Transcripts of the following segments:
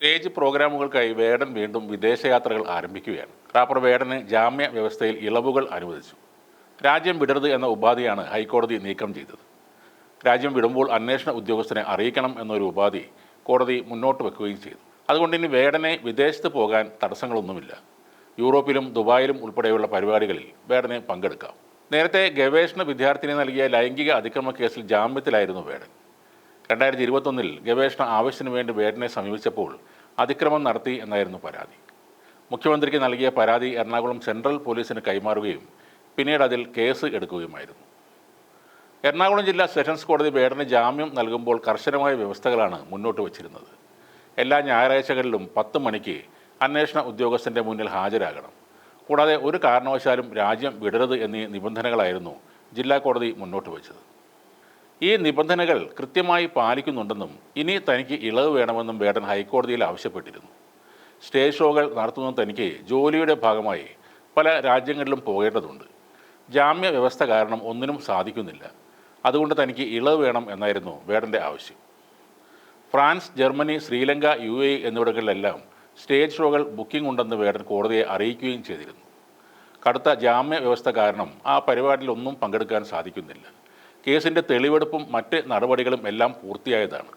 Stage പ്രോഗ്രാമുകൾക്കായി വേടൻ വീണ്ടും വിദേശയാത്രകൾ ആരംഭിക്കുകയാണ്. Wrapper വേടന് ജാമ്യ വ്യവസ്ഥയിൽ ഇളവുകൾ അനുവദിച്ചു. രാജ്യം വിടരുത് എന്ന ഉപാധിയാണ് ഹൈക്കോടതി നീക്കം ചെയ്തത്. രാജ്യം വിടുമ്പോൾ അന്വേഷണ ഉദ്യോഗസ്ഥനെ അറിയിക്കണം എന്നൊരു ഉപാധി കോടതി മുന്നോട്ട് വെക്കുകയും ചെയ്തു. അതുകൊണ്ട് ഇനി വേടനെ വിദേശത്ത് പോകാൻ തടസ്സങ്ങളൊന്നുമില്ല. യൂറോപ്പിലും ദുബായിലും ഉൾപ്പെടെയുള്ള പരിപാടികളിൽ വേടനെ പങ്കെടുക്കാം. നേരത്തെ ഗവേഷണ വിദ്യാർത്ഥിനി നൽകിയ ലൈംഗിക അതിക്രമ കേസിൽ ജാമ്യത്തിലായിരുന്നു വേടൻ. 2021 ഗവേഷണ ആവശ്യത്തിനു വേണ്ടി വേടനെ സമീപിച്ചപ്പോൾ അതിക്രമം നടത്തി എന്നായിരുന്നു പരാതി. മുഖ്യമന്ത്രിക്ക് നൽകിയ പരാതി എറണാകുളം സെൻട്രൽ പോലീസിന് കൈമാറുകയും പിന്നീട് അതിൽ കേസ് എടുക്കുകയുമായിരുന്നു. എറണാകുളം ജില്ലാ സെഷൻസ് കോടതി വേടന് ജാമ്യം നൽകുമ്പോൾ കർശനമായ വ്യവസ്ഥകളാണ് മുന്നോട്ട് വച്ചിരുന്നത്. എല്ലാ ഞായറാഴ്ചകളിലും 10 മണിക്ക് അന്വേഷണ ഉദ്യോഗസ്ഥൻ്റെ മുന്നിൽ ഹാജരാകണം. കൂടാതെ ഒരു കാരണവശാലും രാജ്യം വിടരുത് എന്നീ നിബന്ധനകളായിരുന്നു ജില്ലാ കോടതി മുന്നോട്ട് വച്ചത്. ഈ നിബന്ധനകൾ കൃത്യമായി പാലിക്കുന്നുണ്ടെന്നും ഇനി തനിക്ക് ഇളവ് വേണമെന്നും വേടൻ ഹൈക്കോടതിയിൽ ആവശ്യപ്പെട്ടിരുന്നു. സ്റ്റേജ് ഷോകൾ നടത്തുന്ന തനിക്ക് ജോലിയുടെ ഭാഗമായി പല രാജ്യങ്ങളിലും പോകേണ്ടതുണ്ട്. ജാമ്യ വ്യവസ്ഥ കാരണം ഒന്നിനും സാധിക്കുന്നില്ല. അതുകൊണ്ട് തനിക്ക് ഇളവ് വേണം എന്നായിരുന്നു വേടൻ്റെ ആവശ്യം. ഫ്രാൻസ്, ജർമ്മനി, ശ്രീലങ്ക, UAE എന്നിവിടങ്ങളിലെല്ലാം സ്റ്റേജ് ഷോകൾ ബുക്കിംഗ് ഉണ്ടെന്ന് വേടൻ കോടതിയെ അറിയിക്കുകയും ചെയ്തിരുന്നു. കടുത്ത ജാമ്യ വ്യവസ്ഥ കാരണം ആ പരിപാടിയിലൊന്നും പങ്കെടുക്കാൻ സാധിക്കുന്നില്ല. കേസിൻ്റെ തെളിവെടുപ്പും മറ്റ് നടപടികളും എല്ലാം പൂർത്തിയായതാണ്.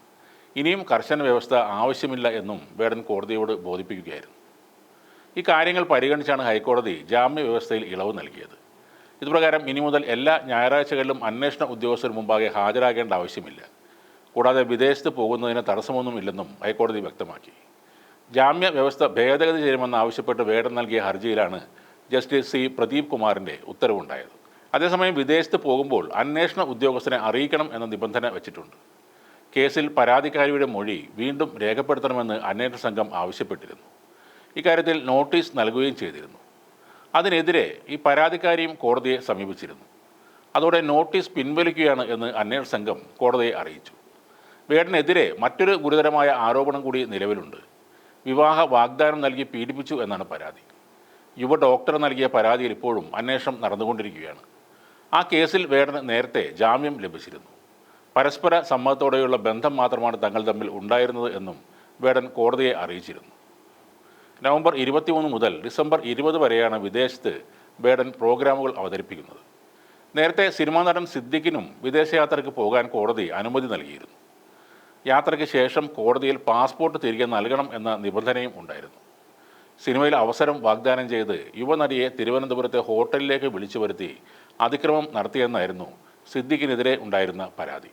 ഇനിയും കർശന വ്യവസ്ഥ ആവശ്യമില്ല എന്നും വേടൻ കോടതിയോട് ബോധിപ്പിക്കുകയായിരുന്നു. ഈ കാര്യങ്ങൾ പരിഗണിച്ചാണ് ഹൈക്കോടതി ജാമ്യ വ്യവസ്ഥയിൽ ഇളവ് നൽകിയത്. ഇതുപ്രകാരം ഇനി മുതൽ എല്ലാ ഞായറാഴ്ചകളിലും അന്വേഷണ ഉദ്യോഗസ്ഥർ മുമ്പാകെ ഹാജരാകേണ്ട ആവശ്യമില്ല. കൂടാതെ വിദേശത്ത് പോകുന്നതിന് തടസ്സമൊന്നുമില്ലെന്നും ഹൈക്കോടതി വ്യക്തമാക്കി. ജാമ്യ വ്യവസ്ഥ ഭേദഗതി ചെയ്യണമെന്നാവശ്യപ്പെട്ട് വേടൻ നൽകിയ ഹർജിയിലാണ് ജസ്റ്റിസ് C. പ്രദീപ് കുമാറിൻ്റെ ഉത്തരവുണ്ടായത്. അതേസമയം വിദേശത്ത് പോകുമ്പോൾ അന്വേഷണ ഉദ്യോഗസ്ഥനെ അറിയിക്കണം എന്ന നിബന്ധന വച്ചിട്ടുണ്ട്. കേസിൽ പരാതിക്കാരിയുടെ മൊഴി വീണ്ടും രേഖപ്പെടുത്തണമെന്ന് അന്വേഷണ സംഘം ആവശ്യപ്പെട്ടിരുന്നു. ഇക്കാര്യത്തിൽ നോട്ടീസ് നൽകുകയും ചെയ്തിരുന്നു. അതിനെതിരെ ഈ പരാതിക്കാരിയും കോടതിയെ സമീപിച്ചിരുന്നു. അതോടെ നോട്ടീസ് പിൻവലിക്കുകയാണ് എന്ന് അന്വേഷണ സംഘം കോടതിയെ അറിയിച്ചു. വേടനെതിരെ മറ്റൊരു ഗുരുതരമായ ആരോപണം കൂടി നിലവിലുണ്ട്. വിവാഹ വാഗ്ദാനം നൽകി പീഡിപ്പിച്ചു എന്നാണ് പരാതി. യുവ ഡോക്ടർ നൽകിയ പരാതിയിൽ ഇപ്പോഴും അന്വേഷണം നടന്നുകൊണ്ടിരിക്കുകയാണ്. ആ കേസിൽ വേടന് നേരത്തെ ജാമ്യം ലഭിച്ചിരുന്നു. പരസ്പര സമ്മതത്തോടെയുള്ള ബന്ധം മാത്രമാണ് തങ്ങൾ തമ്മിൽ ഉണ്ടായിരുന്നത് എന്നും വേടൻ കോടതിയെ അറിയിച്ചിരുന്നു. നവംബർ 23 മുതൽ ഡിസംബർ 20 വരെയാണ് വിദേശത്ത് വേടൻ പ്രോഗ്രാമുകൾ അവതരിപ്പിക്കുന്നത്. നേരത്തെ സിനിമാ നടൻ സിദ്ദിഖിനും വിദേശയാത്രയ്ക്ക് പോകാൻ കോടതി അനുമതി നൽകിയിരുന്നു. യാത്രയ്ക്ക് ശേഷം കോടതിയിൽ പാസ്പോർട്ട് തിരികെ നൽകണം എന്ന നിബന്ധനയും ഉണ്ടായിരുന്നു. സിനിമയിൽ അവസരം വാഗ്ദാനം ചെയ്ത് യുവനടിയെ തിരുവനന്തപുരത്തെ ഹോട്ടലിലേക്ക് വിളിച്ചു വരുത്തി അതിക്രമം നടത്തിയെന്നായിരുന്നു സിദ്ദിഖിനെതിരെ ഉണ്ടായിരുന്ന പരാതി.